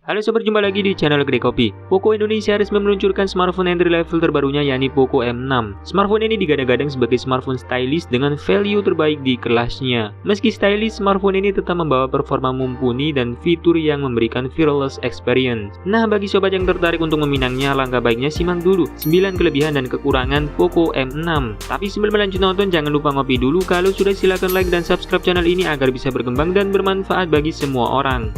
Halo sobat, jumpa lagi di channel Kedai Kopi. Poco Indonesia resmi meluncurkan smartphone entry level terbarunya, yakni Poco M6. Smartphone ini digadang-gadang sebagai smartphone stylish dengan value terbaik di kelasnya. Meski stylish, smartphone ini tetap membawa performa mumpuni dan fitur yang memberikan fearless experience. Nah, bagi sobat yang tertarik untuk meminangnya, langkah baiknya simak dulu 9 kelebihan dan kekurangan Poco M6. Tapi sebelum lanjut nonton, jangan lupa ngopi dulu. Kalau sudah, silahkan like dan subscribe channel ini agar bisa berkembang dan bermanfaat bagi semua orang.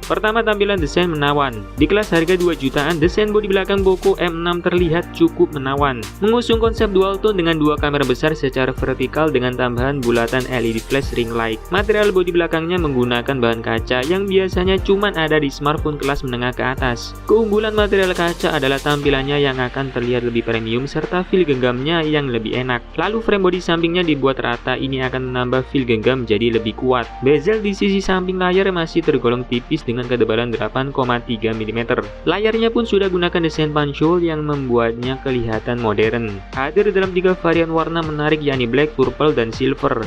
Pertama, tampilan desain menawan. Di kelas harga 2 jutaan, desain bodi belakang Poco M6 terlihat cukup menawan. Mengusung konsep dual tone dengan dua kamera besar secara vertikal dengan tambahan bulatan LED flash ring light. Material bodi belakangnya menggunakan bahan kaca yang biasanya cuma ada di smartphone kelas menengah ke atas. Keunggulan material kaca adalah tampilannya yang akan terlihat lebih premium serta feel genggamnya yang lebih enak. Lalu frame bodi sampingnya dibuat rata, ini akan menambah feel genggam jadi lebih kuat. Bezel di sisi samping layar masih tergolong tipis dengan ketebalan 8,3 mm. Layarnya pun sudah gunakan desain punch-hole yang membuatnya kelihatan modern. Hadir dalam 3 varian warna menarik, yakni black, purple, dan silver.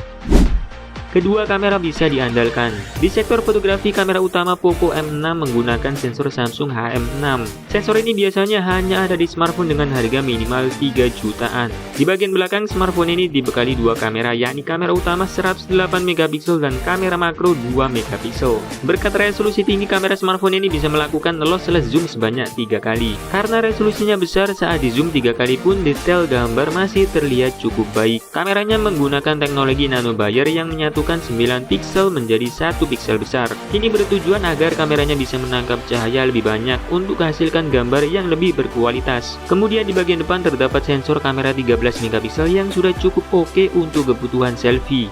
Kedua kamera bisa diandalkan. Di sektor fotografi, kamera utama Poco M6 menggunakan sensor Samsung HM6. Sensor ini biasanya hanya ada di smartphone dengan harga minimal 3 jutaan. Di bagian belakang, smartphone ini dibekali dua kamera, yakni kamera utama 108 MP dan kamera makro 2 MP. Berkat resolusi tinggi, kamera smartphone ini bisa melakukan lossless zoom sebanyak 3 kali. Karena resolusinya besar, saat di zoom 3 kali pun detail gambar masih terlihat cukup baik. Kameranya menggunakan teknologi nano Bayer yang menyatukan 9 piksel menjadi 1 piksel besar. Ini bertujuan agar kameranya bisa menangkap cahaya lebih banyak untuk menghasilkan gambar yang lebih berkualitas. Kemudian di bagian depan terdapat sensor kamera 13 MP yang sudah cukup oke untuk kebutuhan selfie.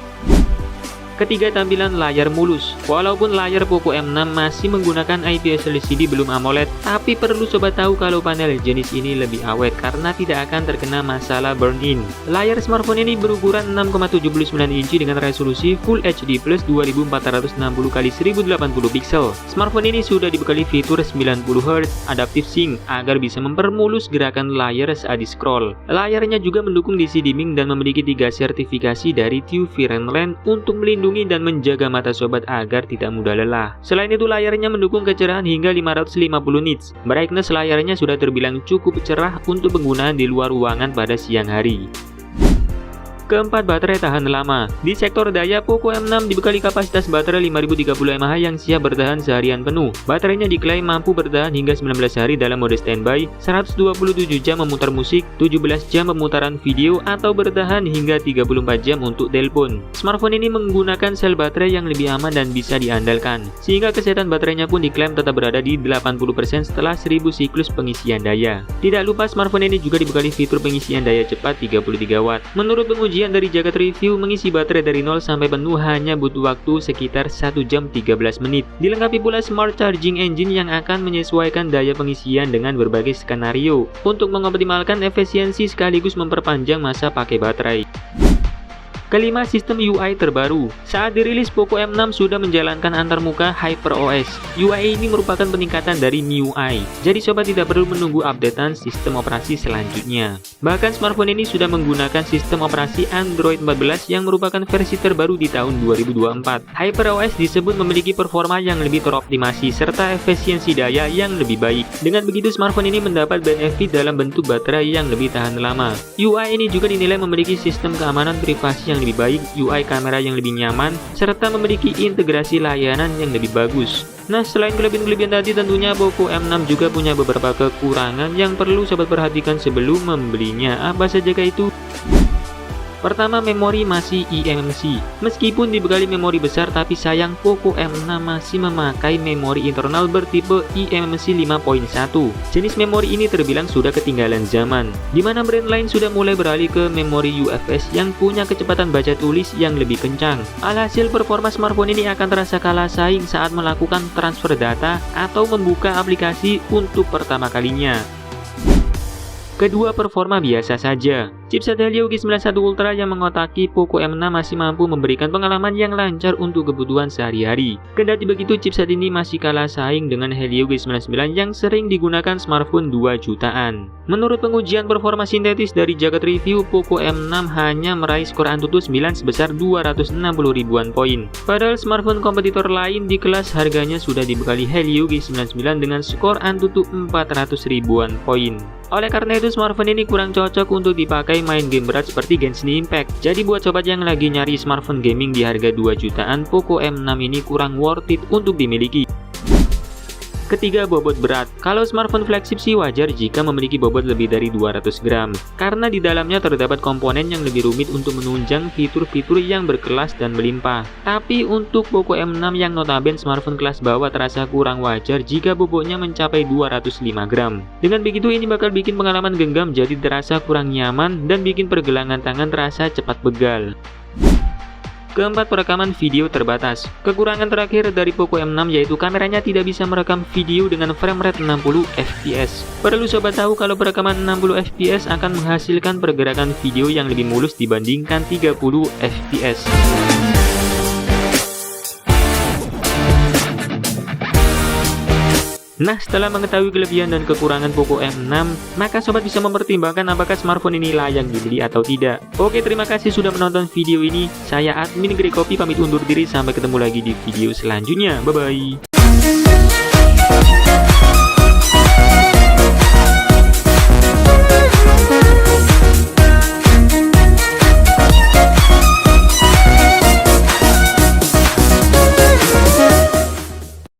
Ketiga, tampilan layar mulus. Walaupun layar Poco M6 masih menggunakan IPS LCD belum AMOLED, tapi perlu sobat tahu kalau panel jenis ini lebih awet karena tidak akan terkena masalah burn-in. Layar smartphone ini berukuran 6,79 inci dengan resolusi Full HD Plus 2460x1080 piksel. Smartphone ini sudah dibekali fitur 90Hz Adaptive Sync agar bisa mempermulus gerakan layar saat di-scroll. Layarnya juga mendukung DC dimming dan memiliki 3 sertifikasi dari TÜV Rheinland untuk melindungi dan menjaga mata sobat agar tidak mudah lelah. Selain itu, layarnya mendukung kecerahan hingga 550 nits. Brightness layarnya sudah terbilang cukup cerah untuk penggunaan di luar ruangan pada siang hari. Keempat, baterai tahan lama. Di sektor daya, Poco M6 dibekali kapasitas baterai 5030 mAh yang siap bertahan seharian penuh. Baterainya diklaim mampu bertahan hingga 19 hari dalam mode standby, 127 jam memutar musik, 17 jam pemutaran video, atau bertahan hingga 34 jam untuk telepon. Smartphone ini menggunakan sel baterai yang lebih aman dan bisa diandalkan, sehingga kesehatan baterainya pun diklaim tetap berada di 80% setelah 1000 siklus pengisian daya. Tidak lupa, smartphone ini juga dibekali fitur pengisian daya cepat 33 Watt. Menurut penguji dari Jagat Review, mengisi baterai dari 0 sampai penuh hanya butuh waktu sekitar 1 jam 13 menit. Dilengkapi pula Smart Charging Engine yang akan menyesuaikan daya pengisian dengan berbagai skenario untuk mengoptimalkan efisiensi sekaligus memperpanjang masa pakai baterai. Kelima, sistem UI terbaru. Saat dirilis, Poco M6 sudah menjalankan antarmuka HyperOS. UI ini merupakan peningkatan dari MIUI, jadi sobat tidak perlu menunggu updatean sistem operasi selanjutnya. Bahkan smartphone ini sudah menggunakan sistem operasi Android 14 yang merupakan versi terbaru di tahun 2024. HyperOS disebut memiliki performa yang lebih teroptimasi serta efisiensi daya yang lebih baik. Dengan begitu, smartphone ini mendapat benefit dalam bentuk baterai yang lebih tahan lama. UI ini juga dinilai memiliki sistem keamanan privasi yang lebih baik, UI kamera yang lebih nyaman, serta memiliki integrasi layanan yang lebih bagus. Nah, selain kelebihan-kelebihan tadi, tentunya Poco M6 juga punya beberapa kekurangan yang perlu sobat perhatikan sebelum membelinya. Apa saja itu? Pertama, memori masih eMMC. Meskipun dibekali memori besar, tapi sayang Poco M6 masih memakai memori internal bertipe eMMC 5.1. Jenis memori ini terbilang sudah ketinggalan zaman, di mana brand lain sudah mulai beralih ke memori UFS yang punya kecepatan baca tulis yang lebih kencang. Alhasil, performa smartphone ini akan terasa kalah saing saat melakukan transfer data atau membuka aplikasi untuk pertama kalinya. Kedua, performa biasa saja. Chipset Helio G91 Ultra yang mengotaki Poco M6 masih mampu memberikan pengalaman yang lancar untuk kebutuhan sehari-hari. Kendati begitu, chipset ini masih kalah saing dengan Helio G99 yang sering digunakan smartphone 2 jutaan. Menurut pengujian performa sintetis dari Jagat Review, Poco M6 hanya meraih skor AnTuTu 9 sebesar 260 ribuan poin. Padahal smartphone kompetitor lain di kelas harganya sudah dibekali Helio G99 dengan skor AnTuTu 400 ribuan poin. Oleh karena itu, smartphone ini kurang cocok untuk dipakai main game berat seperti Genshin Impact. Jadi buat sobat yang lagi nyari smartphone gaming di harga 2 jutaan, Poco M6 ini kurang worth it untuk dimiliki. Ketiga, bobot berat. Kalau smartphone flagship sih wajar jika memiliki bobot lebih dari 200 gram, karena di dalamnya terdapat komponen yang lebih rumit untuk menunjang fitur-fitur yang berkelas dan melimpah. Tapi untuk Poco M6 yang notabene smartphone kelas bawah terasa kurang wajar jika bobotnya mencapai 205 gram. Dengan begitu, ini bakal bikin pengalaman genggam jadi terasa kurang nyaman dan bikin pergelangan tangan terasa cepat begal. Keempat, perekaman video terbatas. Kekurangan terakhir dari Poco M6 yaitu kameranya tidak bisa merekam video dengan frame rate 60 fps. Perlu sobat tahu kalau perekaman 60 fps akan menghasilkan pergerakan video yang lebih mulus dibandingkan 30 fps. Nah, setelah mengetahui kelebihan dan kekurangan Poco M6, maka sobat bisa mempertimbangkan apakah smartphone ini layak dibeli atau tidak. Oke, terima kasih sudah menonton video ini. Saya admin Grey Copy pamit undur diri, sampai ketemu lagi di video selanjutnya. Bye-bye.